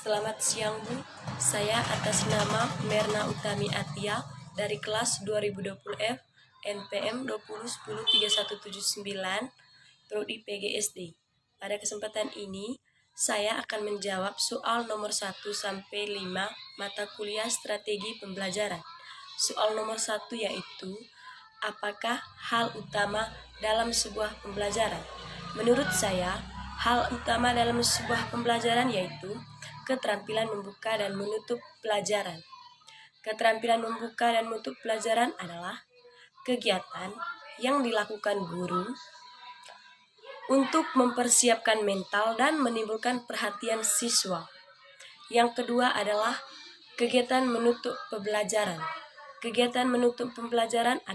Selamat siang Bu, saya atas nama Merna Utami Atia dari kelas 2020F NPM 20103179 Prodi PGSD. Pada kesempatan ini, saya akan menjawab soal nomor 1 sampai 5 mata kuliah strategi pembelajaran. Soal nomor 1 yaitu, apakah hal utama dalam sebuah pembelajaran? Menurut saya, hal utama dalam sebuah pembelajaran yaitu keterampilan membuka dan menutup pelajaran. Keterampilan membuka dan menutup pelajaran adalah kegiatan yang dilakukan guru untuk mempersiapkan mental dan menimbulkan perhatian siswa. Yang kedua adalah kegiatan menutup pembelajaran. Kegiatan menutup pembelajaran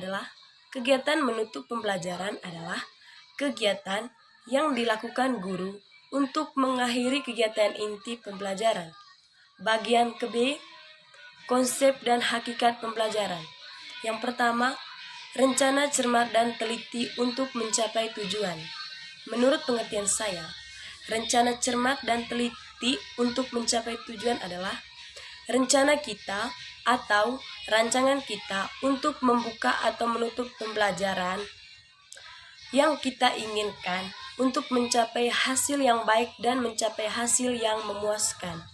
adalah kegiatan yang dilakukan guru untuk mengakhiri kegiatan inti pembelajaran. Bagian ke B, konsep dan hakikat pembelajaran. Yang pertama, rencana cermat dan teliti untuk mencapai tujuan. Menurut pengertian saya, rencana cermat dan teliti untuk mencapai tujuan adalah rencana kita atau rancangan kita untuk membuka atau menutup pembelajaran yang kita inginkan untuk mencapai hasil yang baik dan mencapai hasil yang memuaskan.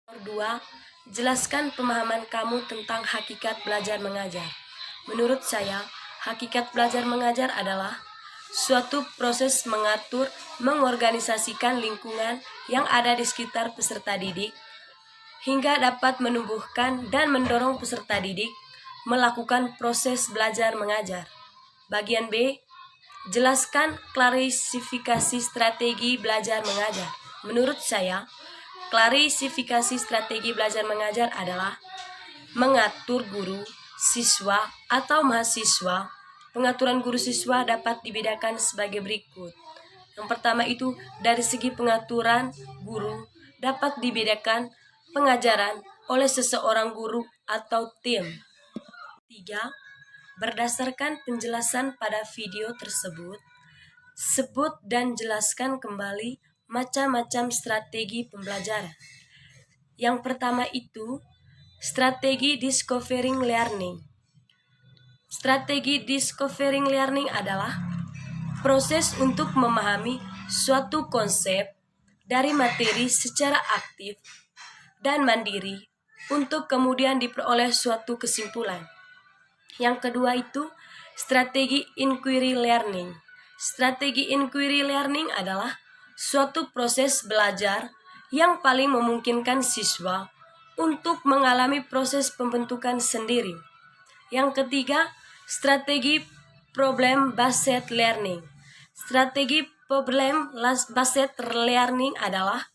Nomor 2, jelaskan pemahaman kamu tentang hakikat belajar mengajar. Menurut saya, hakikat belajar mengajar adalah suatu proses mengatur, mengorganisasikan lingkungan yang ada di sekitar peserta didik, hingga dapat menumbuhkan dan mendorong peserta didik melakukan proses belajar mengajar. Bagian B, jelaskan klasifikasi strategi belajar mengajar. Menurut saya, klasifikasi strategi belajar mengajar adalah mengatur guru, siswa, atau mahasiswa. Pengaturan guru siswa dapat dibedakan sebagai berikut. Yang pertama itu, dari segi pengaturan guru dapat dibedakan pengajaran oleh seseorang guru atau tim. 3. Berdasarkan penjelasan pada video tersebut, sebut dan jelaskan kembali macam-macam strategi pembelajaran. Yang pertama itu, strategi discovering learning. Strategi discovering learning adalah proses untuk memahami suatu konsep dari materi secara aktif dan mandiri untuk kemudian diperoleh suatu kesimpulan. Yang kedua itu, strategi inquiry learning. Strategi inquiry learning adalah suatu proses belajar yang paling memungkinkan siswa untuk mengalami proses pembentukan sendiri. Yang ketiga, strategi problem based learning. Strategi problem based learning adalah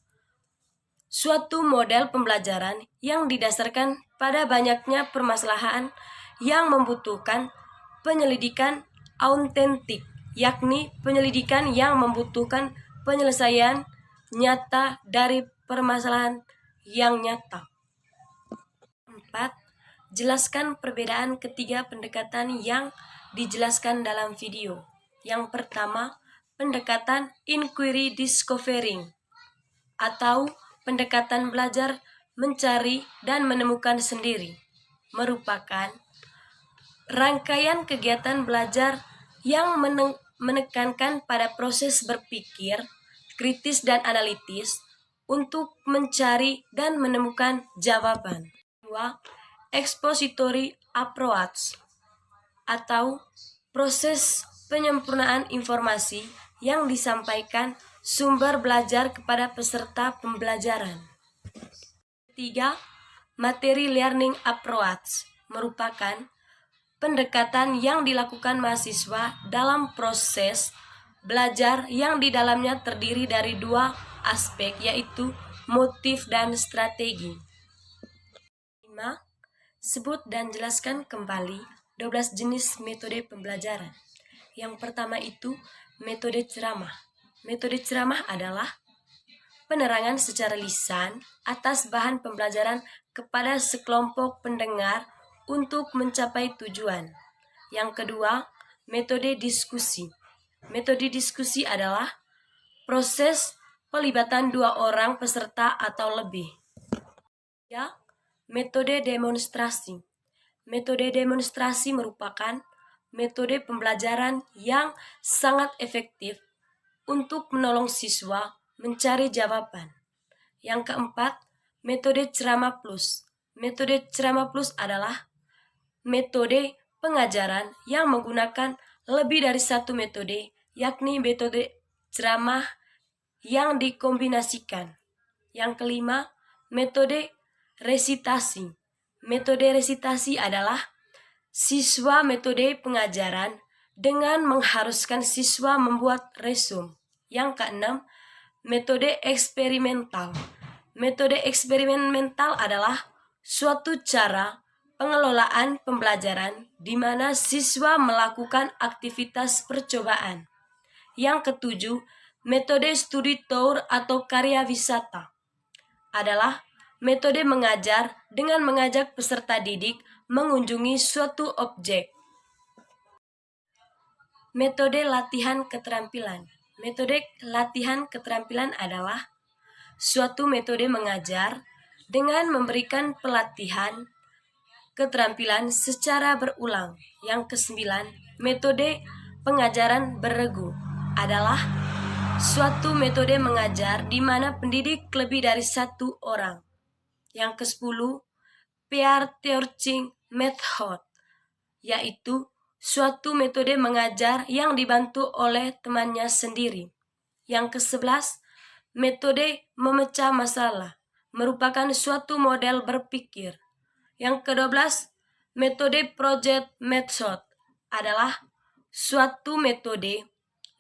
suatu model pembelajaran yang didasarkan pada banyaknya permasalahan yang membutuhkan penyelidikan autentik, yakni penyelidikan yang membutuhkan penyelesaian nyata dari permasalahan yang nyata. 4. Jelaskan perbedaan ketiga pendekatan yang dijelaskan dalam video. Yang pertama, pendekatan inquiry discovering atau pendekatan belajar mencari dan menemukan sendiri, merupakan rangkaian kegiatan belajar yang menekankan pada proses berpikir kritis dan analitis untuk mencari dan menemukan jawaban. 2. Expository approach atau proses penyempurnaan informasi yang disampaikan sumber belajar kepada peserta pembelajaran. 3. Materi learning approach merupakan pendekatan yang dilakukan mahasiswa dalam proses belajar yang di dalamnya terdiri dari dua aspek, yaitu motif dan strategi. 5. Sebut dan jelaskan kembali 12 jenis metode pembelajaran. Yang pertama itu metode ceramah. Metode ceramah adalah penerangan secara lisan atas bahan pembelajaran kepada sekelompok pendengar untuk mencapai tujuan. Yang kedua, metode diskusi. Metode diskusi adalah proses pelibatan 2 orang peserta atau lebih. Ya, metode demonstrasi. Metode demonstrasi merupakan metode pembelajaran yang sangat efektif untuk menolong siswa mencari jawaban. Yang keempat, metode ceramah plus. Metode ceramah plus adalah metode pengajaran yang menggunakan lebih dari satu metode, yakni metode ceramah yang dikombinasikan. Yang kelima, metode resitasi. Metode resitasi adalah siswa metode pengajaran dengan mengharuskan siswa membuat resume. Yang keenam, metode eksperimental. Metode eksperimental adalah suatu cara pengelolaan pembelajaran di mana siswa melakukan aktivitas percobaan. Yang ketujuh, metode studi tour atau karya wisata adalah metode mengajar dengan mengajak peserta didik mengunjungi suatu objek. Metode latihan keterampilan. Metode latihan keterampilan adalah suatu metode mengajar dengan memberikan pelatihan keterampilan secara berulang. Yang kesembilan, metode pengajaran berregu adalah suatu metode mengajar di mana pendidik lebih dari satu orang. Yang kesepuluh, peer teaching method, yaitu suatu metode mengajar yang dibantu oleh temannya sendiri. Yang kesebelas, metode memecah masalah, merupakan suatu model berpikir. Yang ke-12, metode project method adalah suatu metode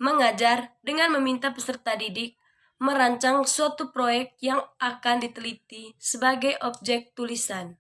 mengajar dengan meminta peserta didik merancang suatu proyek yang akan diteliti sebagai objek tulisan.